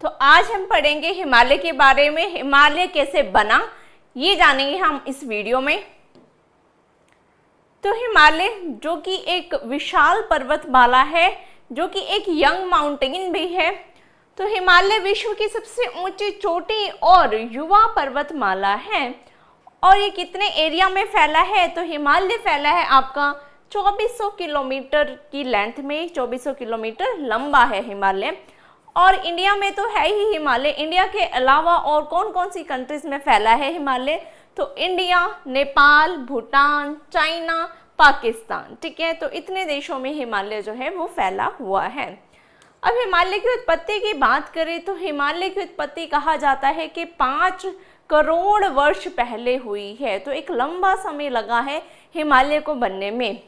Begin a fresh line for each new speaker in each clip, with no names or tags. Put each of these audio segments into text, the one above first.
तो आज हम पढ़ेंगे हिमालय के बारे में। हिमालय कैसे बना ये जानेंगे हम इस वीडियो में। तो हिमालय जो कि एक विशाल पर्वतमाला है, जो कि एक यंग माउंटेन भी है। तो हिमालय विश्व की सबसे ऊंची चोटी और युवा पर्वतमाला है। और ये कितने एरिया में फैला है? तो हिमालय फैला है आपका 2400 किलोमीटर की लेंथ में, 2400 किलोमीटर लंबा है हिमालय। और इंडिया में तो है ही हिमालय। इंडिया के अलावा और कौन कौन सी कंट्रीज में फैला है हिमालय? तो इंडिया, नेपाल, भूटान, चाइना, पाकिस्तान, ठीक है। तो इतने देशों में हिमालय जो है वो फैला हुआ है। अब हिमालय की उत्पत्ति की बात करें तो हिमालय की उत्पत्ति कहा जाता है कि 5 करोड़ वर्ष पहले हुई है। तो एक लंबा समय लगा है हिमालय को बनने में।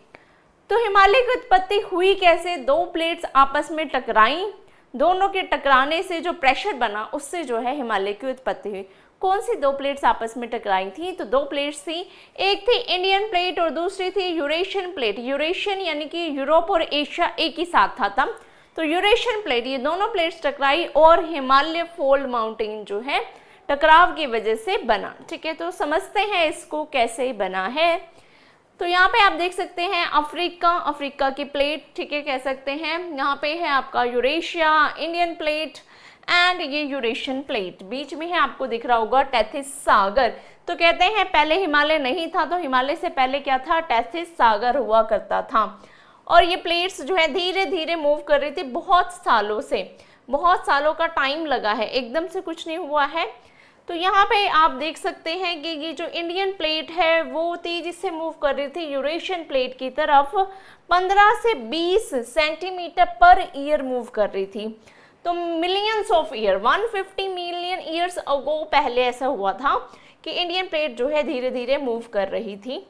तो हिमालय की उत्पत्ति हुई कैसे? 2 प्लेट्स आपस में टकराई, दोनों के टकराने से जो प्रेशर बना उससे जो है हिमालय की उत्पत्ति हुई। कौन सी 2 प्लेट्स आपस में टकराई थी? तो 2 प्लेट्स थी, एक थी इंडियन प्लेट और दूसरी थी यूरेशियन प्लेट। यूरेशियन यानी कि यूरोप और एशिया एक ही साथ था तब। तो यूरेशियन प्लेट, ये दोनों प्लेट्स टकराई और हिमालय फोल्ड माउंटेन जो है टकराव की वजह से बना, ठीक है। तो समझते हैं इसको कैसे बना है। तो यहाँ पे आप देख सकते हैं अफ्रीका की प्लेट, ठीक है, कह सकते हैं। यहाँ पे है आपका यूरेशिया, इंडियन प्लेट एंड ये यूरेशियन प्लेट। बीच में है आपको दिख रहा होगा टेथिस सागर। तो कहते हैं पहले हिमालय नहीं था, तो हिमालय से पहले क्या था? टेथिस सागर हुआ करता था। और ये प्लेट्स जो है धीरे धीरे मूव कर रही थी बहुत सालों से, बहुत सालों का टाइम लगा है, एकदम से कुछ नहीं हुआ है। तो यहाँ पे आप देख सकते हैं कि ये जो इंडियन प्लेट है वो तेजी से मूव कर रही थी यूरेशियन प्लेट की तरफ। 15 से 20 सेंटीमीटर पर ईयर मूव कर रही थी। तो millions of year, 150 million years ago पहले ऐसा हुआ था कि इंडियन प्लेट जो है धीरे धीरे मूव कर रही थी।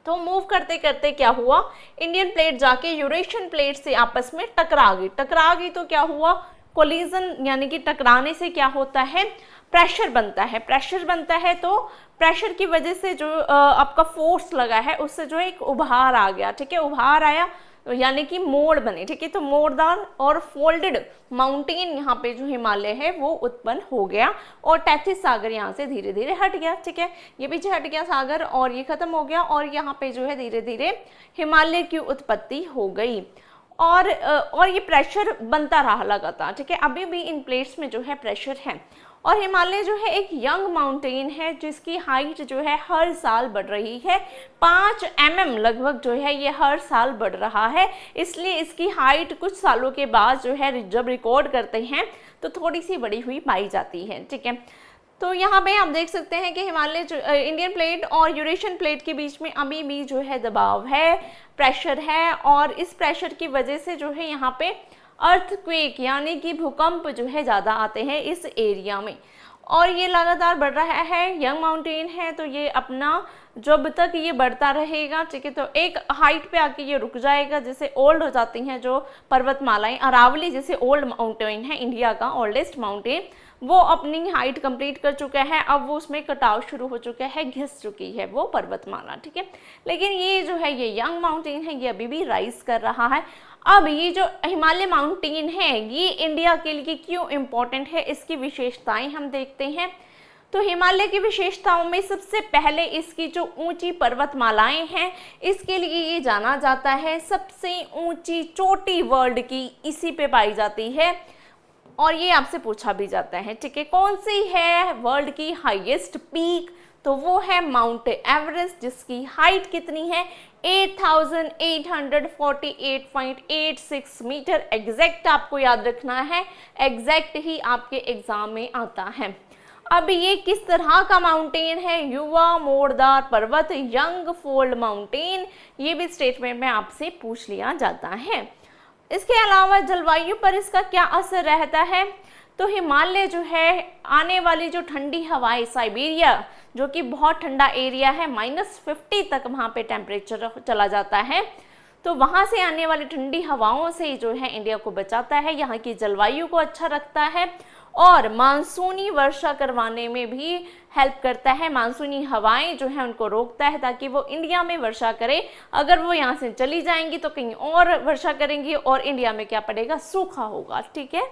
तो मूव करते करते क्या हुआ? इंडियन प्लेट जाके यूरेशियन प्लेट से आपस में टकरा गई। तो क्या हुआ? कोलिजन यानी कि टकराने से क्या होता है? प्रेशर बनता है। तो प्रेशर की वजह से जो आपका फोर्स लगा है उससे जो एक उभार आ गया, ठीक है। उभार आया यानी कि मोड़ बने, ठीक है। तो मोड़दार और फोल्डेड माउंटेन यहाँ पे जो हिमालय है वो उत्पन्न हो गया और टेथिस सागर यहाँ से धीरे धीरे हट गया, ठीक है। ये पीछे हट गया सागर और ये खत्म हो गया और यहाँ पे जो है धीरे धीरे हिमालय की उत्पत्ति हो गई। और ये प्रेशर बनता रहा लगातार, ठीक है। अभी भी इन प्लेट्स में जो है प्रेशर है। और हिमालय जो है एक यंग माउंटेन है जिसकी हाइट जो है हर साल बढ़ रही है। 5 mm लगभग जो है ये हर साल बढ़ रहा है। इसलिए इसकी हाइट कुछ सालों के बाद जो है जब रिकॉर्ड करते हैं तो थोड़ी सी बढ़ी हुई पाई जाती है, ठीक है। तो यहाँ पे आप देख सकते हैं कि हिमालय जो इंडियन प्लेट और यूरेशियन प्लेट के बीच में अभी भी जो है दबाव है, प्रेशर है। और इस प्रेशर की वजह से जो है यहाँ पे अर्थक्वेक यानी कि भूकंप जो है ज़्यादा आते हैं इस एरिया में। और ये लगातार बढ़ रहा है, यंग माउंटेन है तो ये अपना जब तक ये बढ़ता रहेगा, ठीक है। तो एक हाइट पे आके ये रुक जाएगा, जैसे ओल्ड हो जाती हैं जो पर्वतमालाएं। अरावली जैसे ओल्ड माउंटेन है, इंडिया का ओल्डेस्ट माउंटेन, वो अपनी हाइट कंप्लीट कर चुका है। अब वो उसमें कटाव शुरू हो चुका है, घिस चुकी है वो पर्वतमाला, ठीक है। लेकिन ये जो है ये यंग माउंटेन है, ये अभी भी राइज कर रहा है। अब ये जो हिमालय माउंटेन है ये इंडिया के लिए क्यों इम्पोर्टेंट है, इसकी विशेषताएं हम देखते हैं। तो हिमालय की विशेषताओं में सबसे पहले इसकी जो ऊंची पर्वतमालाएं हैं इसके लिए ये जाना जाता है। सबसे ऊंची चोटी वर्ल्ड की इसी पे पाई जाती है और ये आपसे पूछा भी जाता है, ठीक है। कौन सी है वर्ल्ड की हाईएस्ट पीक? तो वो है माउंट एवरेस्ट, जिसकी हाइट कितनी है? 8848.86 मीटर। एग्जैक्ट आपको याद रखना है, एग्जैक्ट ही आपके एग्जाम में आता है। अब ये किस तरह का माउंटेन है? युवा मोड़दार पर्वत, यंग फोल्ड माउंटेन। ये भी स्टेटमेंट में आपसे पूछ लिया जाता है। इसके अलावा जलवायु पर इसका क्या असर रहता है? तो हिमालय जो है आने वाली जो ठंडी हवाएं, साइबेरिया जो कि बहुत ठंडा एरिया है, -50 तक वहाँ पे टेम्परेचर चला जाता है। तो वहाँ से आने वाली ठंडी हवाओं से जो है इंडिया को बचाता है, यहाँ की जलवायु को अच्छा रखता है और मानसूनी वर्षा करवाने में भी हेल्प करता है। मानसूनी हवाएं जो है उनको रोकता है ताकि वो इंडिया में वर्षा करे। अगर वो यहाँ से चली जाएंगी तो कहीं और वर्षा करेंगी और इंडिया में क्या पड़ेगा? सूखा होगा, ठीक है।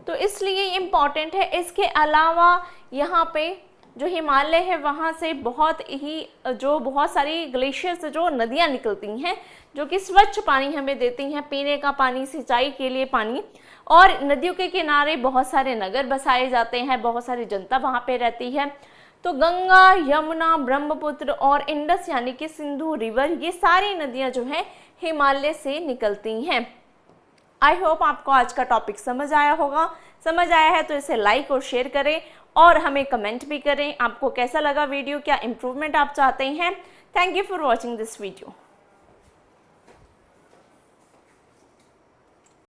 तो इसलिए इम्पॉर्टेंट है। इसके अलावा यहाँ पे जो हिमालय है वहाँ से बहुत सारी ग्लेशियर से जो नदियाँ निकलती हैं जो कि स्वच्छ पानी हमें देती हैं, पीने का पानी, सिंचाई के लिए पानी। और नदियों के किनारे बहुत सारे नगर बसाए जाते हैं, बहुत सारी जनता वहाँ पे रहती है। तो गंगा, यमुना, ब्रह्मपुत्र और इंडस यानी कि सिंधु रिवर, ये सारी नदियाँ जो हैं हिमालय से निकलती हैं। आई होप आपको आज का टॉपिक समझ आया होगा। समझ आया है तो इसे लाइक और शेयर करें और हमें कमेंट भी करें। आपको कैसा लगा वीडियो, क्या इम्प्रूवमेंट आप चाहते हैं। Thank you for watching this video.